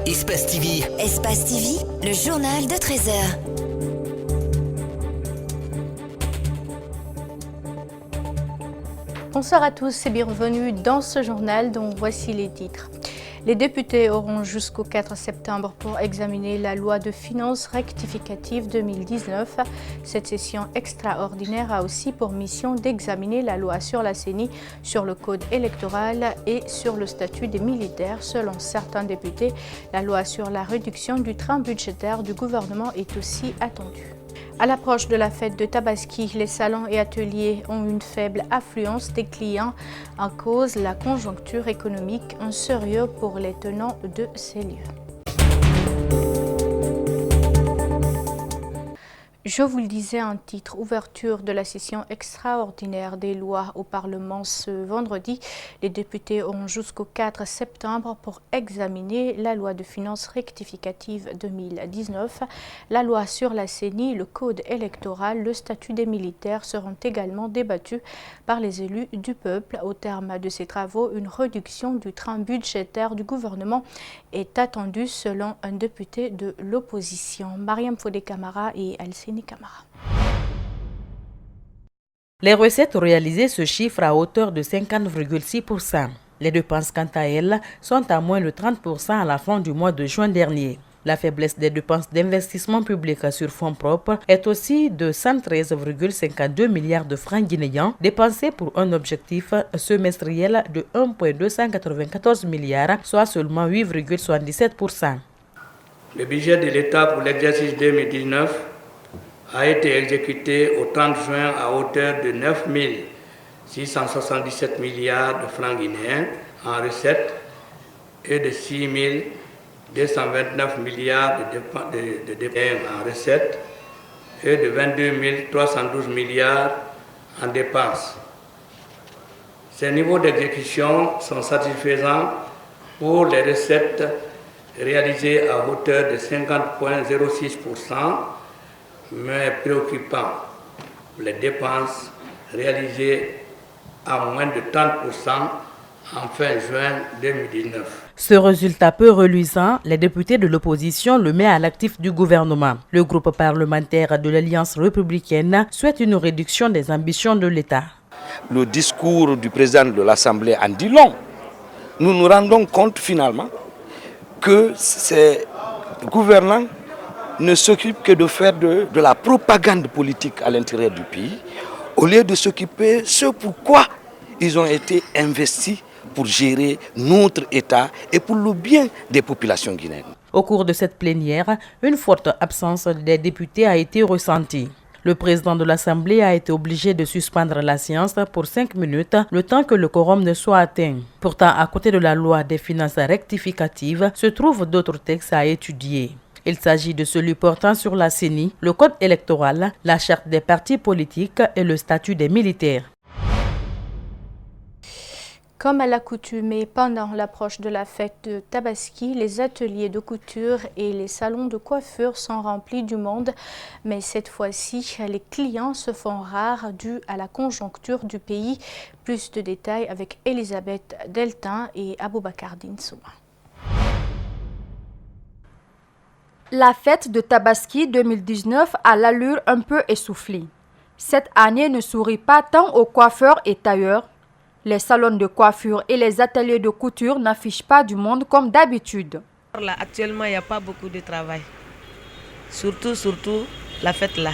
Espace TV. Espace TV, le journal de 13h. Bonsoir à tous et bienvenue dans ce journal dont voici les titres. Les députés auront jusqu'au 4 septembre pour examiner la loi de finances rectificative 2019. Cette session extraordinaire a aussi pour mission d'examiner la loi sur la CENI, sur le code électoral et sur le statut des militaires. Selon certains députés, la loi sur la réduction du train budgétaire du gouvernement est aussi attendue. À l'approche de la fête de Tabaski, les salons et ateliers ont une faible affluence des clients en cause la conjoncture économique, un sérieux pour les tenants de ces lieux. Je vous le disais en titre, ouverture de la session extraordinaire des lois au Parlement ce vendredi. Les députés auront jusqu'au 4 septembre pour examiner la loi de finances rectificative 2019. La loi sur la CENI, le code électoral, le statut des militaires seront également débattus par les élus du peuple. Au terme de ces travaux, une réduction du train budgétaire du gouvernement est attendue selon un député de l'opposition. Mariam Fodé Camara et Alcine Camara. Les recettes réalisées se chiffrent à hauteur de 50,6%. Les dépenses, quant à elles, sont à moins de 30% à la fin du mois de juin dernier. La faiblesse des dépenses d'investissement public sur fonds propres est aussi de 113,52 milliards de francs guinéens dépensés pour un objectif semestriel de 1,294 milliards, soit seulement 8,77%. Le budget de l'État pour l'exercice 2019 a été exécuté au 30 juin à hauteur de 9 677 milliards de francs guinéens en recettes et de 6 229 milliards de dépenses en recettes et de 22 312 milliards en dépenses. Ces niveaux d'exécution sont satisfaisants pour les recettes réalisées à hauteur de 50,06%, mais préoccupants pour les dépenses réalisées à moins de 30% en fin juin 2019. Ce résultat peu reluisant, les députés de l'opposition le met à l'actif du gouvernement. Le groupe parlementaire de l'Alliance républicaine souhaite une réduction des ambitions de l'État. Le discours du président de l'Assemblée en dit long. Nous nous rendons compte finalement que ces gouvernants ne s'occupent que de faire de la propagande politique à l'intérieur du pays, au lieu de s'occuper de ce pourquoi ils ont été investis pour gérer notre État et pour le bien des populations guinéennes. Au cours de cette plénière, une forte absence des députés a été ressentie. Le président de l'Assemblée a été obligé de suspendre la séance pour 5 minutes, le temps que le quorum ne soit atteint. Pourtant, à côté de la loi des finances rectificatives, se trouvent d'autres textes à étudier. Il s'agit de celui portant sur la CENI, le code électoral, la charte des partis politiques et le statut des militaires. Comme à l'accoutumée, pendant l'approche de la fête de Tabaski, les ateliers de couture et les salons de coiffure sont remplis du monde. Mais cette fois-ci, les clients se font rares dû à la conjoncture du pays. Plus de détails avec Elisabeth Deltin et Aboubakar Dinsouma. La fête de Tabaski 2019 a l'allure un peu essoufflée. Cette année ne sourit pas tant aux coiffeurs et tailleurs. Les salons de coiffure et les ateliers de couture n'affichent pas du monde comme d'habitude. Là, actuellement, il n'y a pas beaucoup de travail. Surtout la fête là.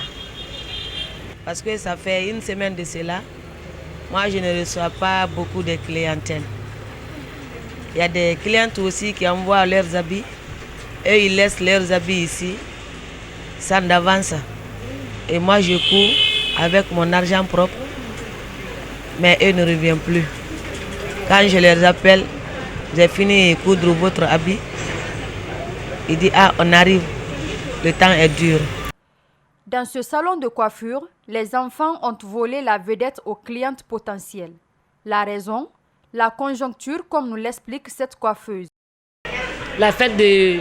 Parce que ça fait une semaine de cela. Moi, je ne reçois pas beaucoup de clientèle. Il y a des clientes aussi qui envoient leurs habits. Eux, ils laissent leurs habits ici, sans d'avance. Et moi, je cours avec mon argent propre. Mais eux ne reviennent plus. Quand je les appelle, j'ai fini de coudre votre habit. Ils disent, ah, on arrive, le temps est dur. Dans ce salon de coiffure, les enfants ont volé la vedette aux clientes potentielles. La raison, la conjoncture, comme nous l'explique cette coiffeuse. La fête de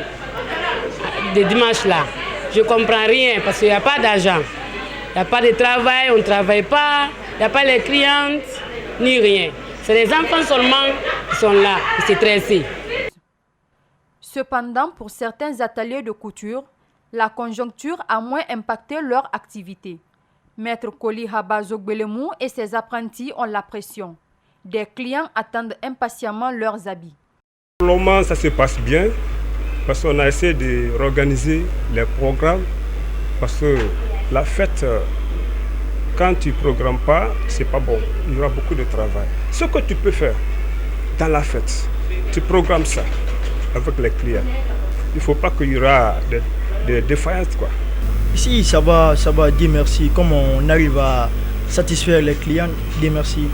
dimanche là, je ne comprends rien parce qu'il n'y a pas d'argent. Il n'y a pas de travail, on ne travaille pas. Il n'y a pas les clientes, ni rien. C'est les enfants seulement qui sont là, qui se stressent. Cependant, pour certains ateliers de couture, la conjoncture a moins impacté leur activité. Maître Koli Haba Zogbelemou et ses apprentis ont la pression. Des clients attendent impatiemment leurs habits. Pour le moment, ça se passe bien parce qu'on a essayé de réorganiser les programmes parce que la fête, quand tu ne programmes pas, c'est pas bon. Il y aura beaucoup de travail. Ce que tu peux faire dans la fête, tu programmes ça avec les clients. Il ne faut pas qu'il y aura des défaillances, quoi. Ici, ça va, Dieu merci. Comme on arrive à satisfaire les clients, Dieu merci.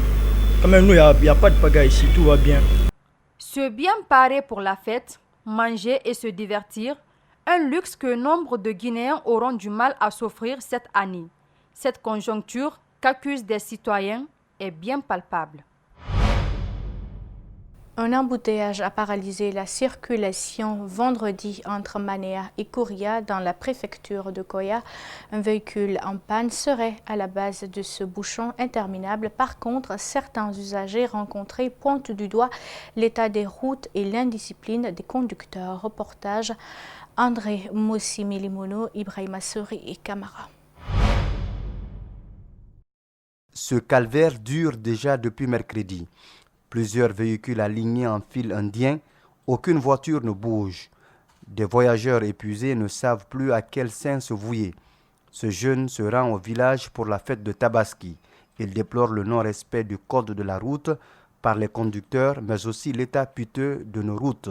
Quand même, nous, il n'y a pas de pagaille ici, tout va bien. Se bien parer pour la fête, manger et se divertir, un luxe que nombre de Guinéens auront du mal à s'offrir cette année. Cette conjoncture qu'accusent des citoyens est bien palpable. Un embouteillage a paralysé la circulation vendredi entre Manéa et Kouria dans la préfecture de Koya. Un véhicule en panne serait à la base de ce bouchon interminable. Par contre, certains usagers rencontrés pointent du doigt l'état des routes et l'indiscipline des conducteurs. Reportage André Mossi-Milimono, Ibrahima Sori et Camara. Ce calvaire dure déjà depuis mercredi. Plusieurs véhicules alignés en file indien, aucune voiture ne bouge. Des voyageurs épuisés ne savent plus à quel sein se vouer. Ce jeune se rend au village pour la fête de Tabaski. Il déplore le non-respect du code de la route par les conducteurs, mais aussi l'état piteux de nos routes.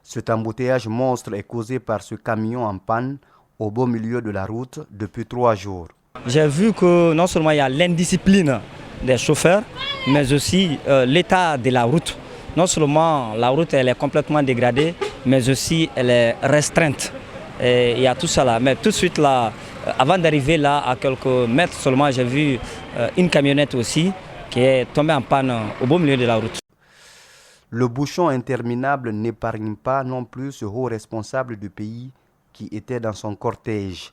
Cet embouteillage monstre est causé par ce camion en panne au beau milieu de la route depuis 3 jours. J'ai vu que non seulement il y a l'indiscipline des chauffeurs, mais aussi l'état de la route. Non seulement la route elle est complètement dégradée, mais aussi elle est restreinte. Et il y a tout ça là. Mais tout de suite là, avant d'arriver là, à quelques mètres seulement, j'ai vu une camionnette aussi qui est tombée en panne au beau milieu de la route. Le bouchon interminable n'épargne pas non plus ce haut responsable du pays qui était dans son cortège.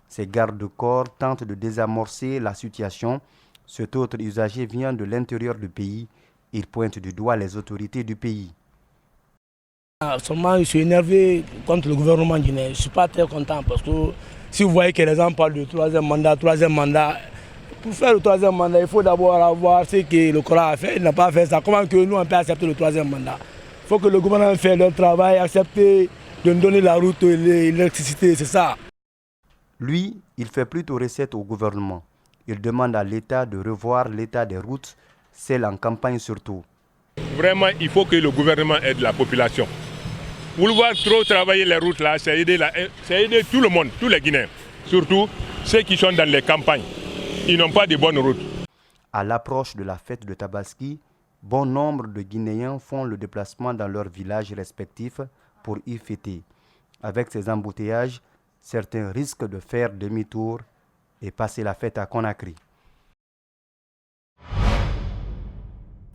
Ces gardes-corps tentent de désamorcer la situation. Cet autre usager vient de l'intérieur du pays. Il pointe du doigt les autorités du pays. Seulement, je suis énervé contre le gouvernement guinéen. Je ne suis pas très content parce que si vous voyez que les gens parlent de troisième mandat, pour faire le troisième mandat, il faut d'abord avoir ce que le Coran a fait. Il n'a pas fait ça. Comment que nous, on peut accepter le troisième mandat? Il faut que le gouvernement fasse leur travail, accepter de nous donner la route et l'électricité, c'est ça. Lui, il fait plutôt recette au gouvernement. Il demande à l'État de revoir l'état des routes, celles en campagne surtout. Vraiment, il faut que le gouvernement aide la population. Vouloir trop travailler les routes là, c'est aider tout le monde, tous les Guinéens. Surtout ceux qui sont dans les campagnes. Ils n'ont pas de bonnes routes. À l'approche de la fête de Tabaski, bon nombre de Guinéens font le déplacement dans leurs villages respectifs pour y fêter. Avec ces embouteillages, certains risquent de faire demi-tour et passer la fête à Conakry.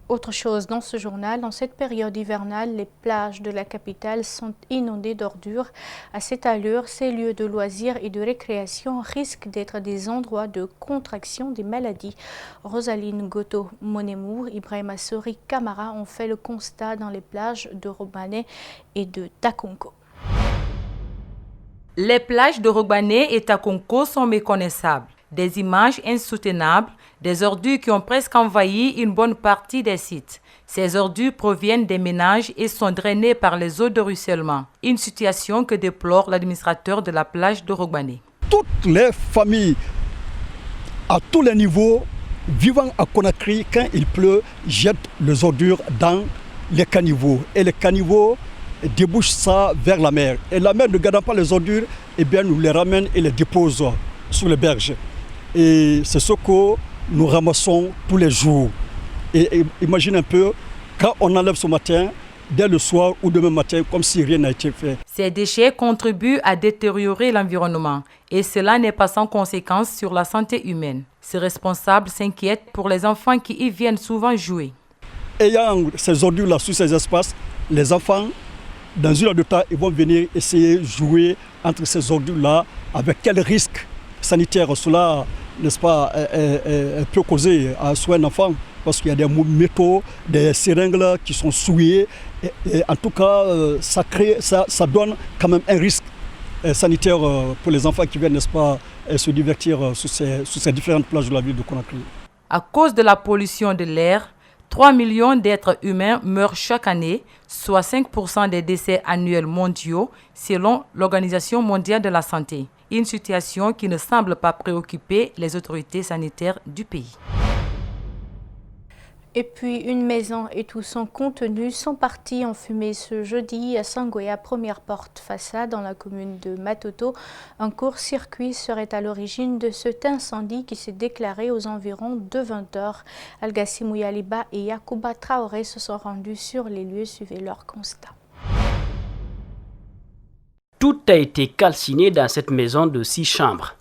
Autre chose dans ce journal, dans cette période hivernale, les plages de la capitale sont inondées d'ordures. À cette allure, ces lieux de loisirs et de récréation risquent d'être des endroits de contraction des maladies. Rosaline Goto-Monemour, Ibrahima Sori, Camara ont fait le constat dans les plages de Robané et de Takonko. Les plages de Robané et Takonko sont méconnaissables. Des images insoutenables, des ordures qui ont presque envahi une bonne partie des sites. Ces ordures proviennent des ménages et sont drainées par les eaux de ruissellement. Une situation que déplore l'administrateur de la plage de Robané. Toutes les familles, à tous les niveaux, vivant à Conakry, quand il pleut, jettent les ordures dans les caniveaux. Et les caniveaux débouchent ça vers la mer. Et la mer, ne gardant pas les ordures, eh bien, nous les ramène et les dépose sur les berges. Et c'est ce que nous ramassons tous les jours. Et imagine un peu, quand on enlève ce matin, dès le soir ou demain matin, comme si rien n'a été fait. Ces déchets contribuent à détériorer l'environnement et cela n'est pas sans conséquence sur la santé humaine. Ces responsables s'inquiètent pour les enfants qui y viennent souvent jouer. Ayant ces ordures-là sur ces espaces, les enfants, dans une heure de temps, ils vont venir essayer de jouer entre ces ordures-là. Avec quel risque sanitaire cela, n'est-ce pas, peut causer à un enfant. parce qu'il y a des métaux, des seringues qui sont souillées. Et en tout cas, ça donne quand même un risque sanitaire pour les enfants qui viennent, n'est-ce pas, se divertir sur ces différentes plages de la ville de Conakry. À cause de la pollution de l'air, 3 millions d'êtres humains meurent chaque année, soit 5% des décès annuels mondiaux, selon l'Organisation mondiale de la santé. Une situation qui ne semble pas préoccuper les autorités sanitaires du pays. Et puis, une maison et tout son contenu sont partis en fumée ce jeudi à Sangoya, première porte façade dans la commune de Matoto. Un court-circuit serait à l'origine de cet incendie qui s'est déclaré aux environs de 20 h. Algassi Mouyaliba et Yacouba Traoré se sont rendus sur les lieux, suivez leur constat. Tout a été calciné dans cette maison de 6 chambres.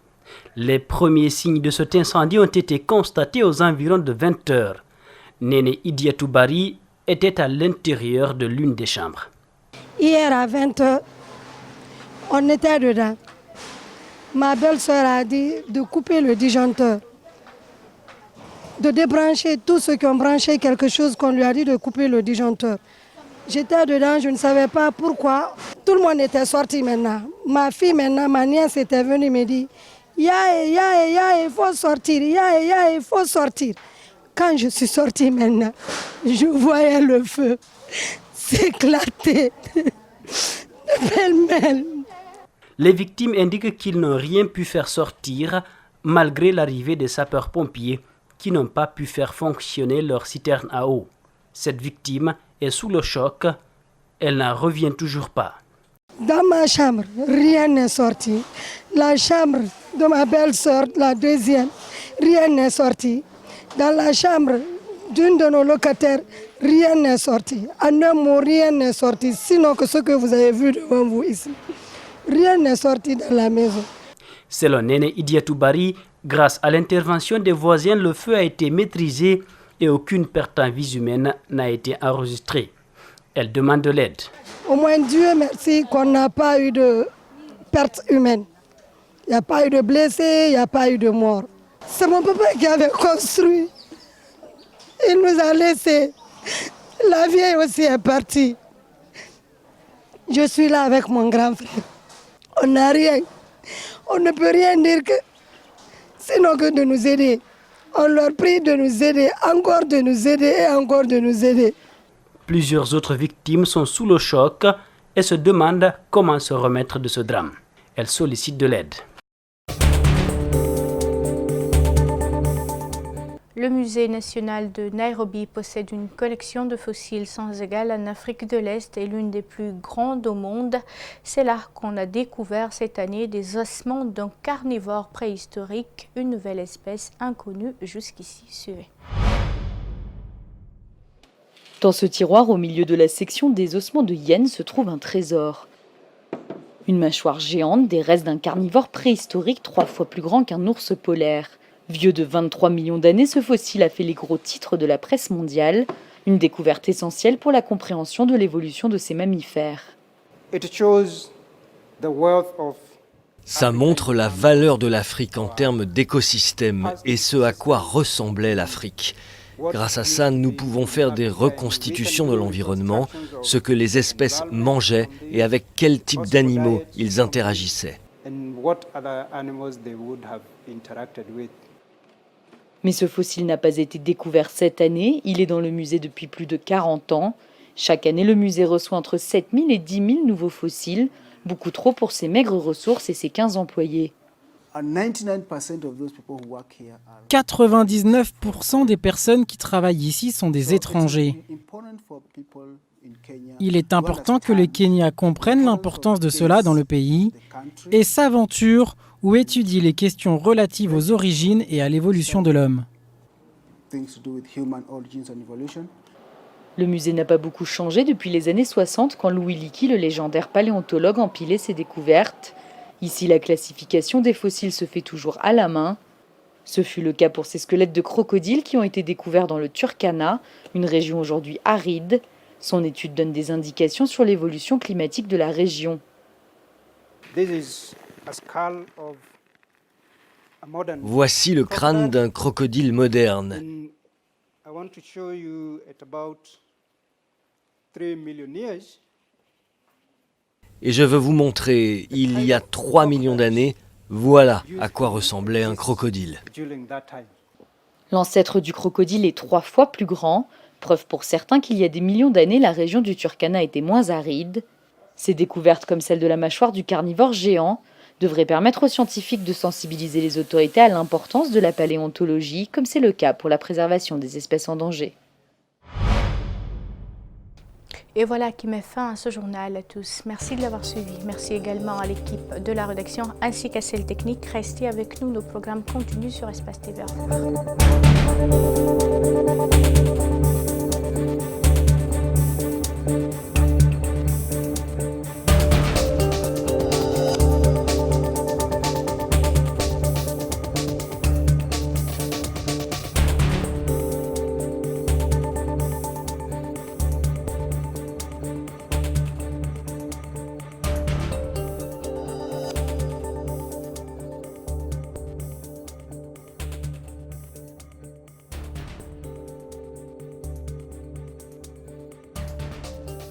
Les premiers signes de cet incendie ont été constatés aux environs de 20 h. Néné Idiatou Bari était à l'intérieur de l'une des chambres. Hier à 20 h, on était dedans. Ma belle-sœur a dit de couper le disjoncteur, de débrancher tous ceux qui ont branché quelque chose qu'on lui a dit de couper le disjoncteur. J'étais dedans, je ne savais pas pourquoi. Tout le monde était sorti maintenant. Ma fille maintenant, ma nièce était venue me dire Ya, il faut sortir, Ya, il faut sortir. Quand je suis sortie maintenant, je voyais le feu s'éclater de pêle-mêle. Les victimes indiquent qu'ils n'ont rien pu faire sortir malgré l'arrivée des sapeurs-pompiers qui n'ont pas pu faire fonctionner leur citerne à eau. Cette victime est sous le choc, elle n'en revient toujours pas. Dans ma chambre, rien n'est sorti. La chambre de ma belle-sœur, la deuxième, rien n'est sorti. Dans la chambre d'une de nos locataires, rien n'est sorti. En un mot, rien n'est sorti, sinon que ce que vous avez vu devant vous ici. Rien n'est sorti dans la maison. Selon Néné Idiatou Bari, grâce à l'intervention des voisins, le feu a été maîtrisé et aucune perte en vies humaines n'a été enregistrée. Elle demande de l'aide. Au moins Dieu merci qu'on n'a pas eu de perte humaine. Il n'y a pas eu de blessés, il n'y a pas eu de morts. C'est mon papa qui avait construit. Il nous a laissés. La vieille aussi est partie. Je suis là avec mon grand frère. On n'a rien. On ne peut rien dire que sinon que de nous aider. On leur prie de nous aider, encore de nous aider et encore de nous aider. Plusieurs autres victimes sont sous le choc et se demandent comment se remettre de ce drame. Elles sollicitent de l'aide. Le musée national de Nairobi possède une collection de fossiles sans égale en Afrique de l'Est et l'une des plus grandes au monde. C'est là qu'on a découvert cette année des ossements d'un carnivore préhistorique, une nouvelle espèce inconnue jusqu'ici. Suivez. Dans ce tiroir, au milieu de la section des ossements de hyène, se trouve un trésor. Une mâchoire géante, des restes d'un carnivore préhistorique 3 fois plus grand qu'un ours polaire. Vieux de 23 millions d'années, ce fossile a fait les gros titres de la presse mondiale, une découverte essentielle pour la compréhension de l'évolution de ces mammifères. Ça montre la valeur de l'Afrique en termes d'écosystème et ce à quoi ressemblait l'Afrique. Grâce à ça, nous pouvons faire des reconstitutions de l'environnement, ce que les espèces mangeaient et avec quel type d'animaux ils interagissaient. Mais ce fossile n'a pas été découvert cette année, il est dans le musée depuis plus de 40 ans. Chaque année, le musée reçoit entre 7 000 et 10 000 nouveaux fossiles, beaucoup trop pour ses maigres ressources et ses 15 employés. 99% des personnes qui travaillent ici sont des étrangers. Il est important que les Kenyans comprennent l'importance de cela dans le pays et s'aventurent ou étudient les questions relatives aux origines et à l'évolution de l'homme. Le musée n'a pas beaucoup changé depuis les années 60 quand Louis Leakey, le légendaire paléontologue, empilait ses découvertes. Ici, la classification des fossiles se fait toujours à la main. Ce fut le cas pour ces squelettes de crocodiles qui ont été découverts dans le Turkana, une région aujourd'hui aride. Son étude donne des indications sur l'évolution climatique de la région. Voici le crâne d'un crocodile moderne. I want to show you at about 3 million years. Et je veux vous montrer, il y a 3 millions d'années, voilà à quoi ressemblait un crocodile. L'ancêtre du crocodile est 3 fois plus grand, preuve pour certains qu'il y a des millions d'années, la région du Turkana était moins aride. Ces découvertes, comme celle de la mâchoire du carnivore géant, devraient permettre aux scientifiques de sensibiliser les autorités à l'importance de la paléontologie, comme c'est le cas pour la préservation des espèces en danger. Et voilà qui met fin à ce journal à tous. Merci de l'avoir suivi. Merci également à l'équipe de la rédaction ainsi qu'à celle technique. Restez avec nous, nos programmes continuent sur Espace TV. Au revoir.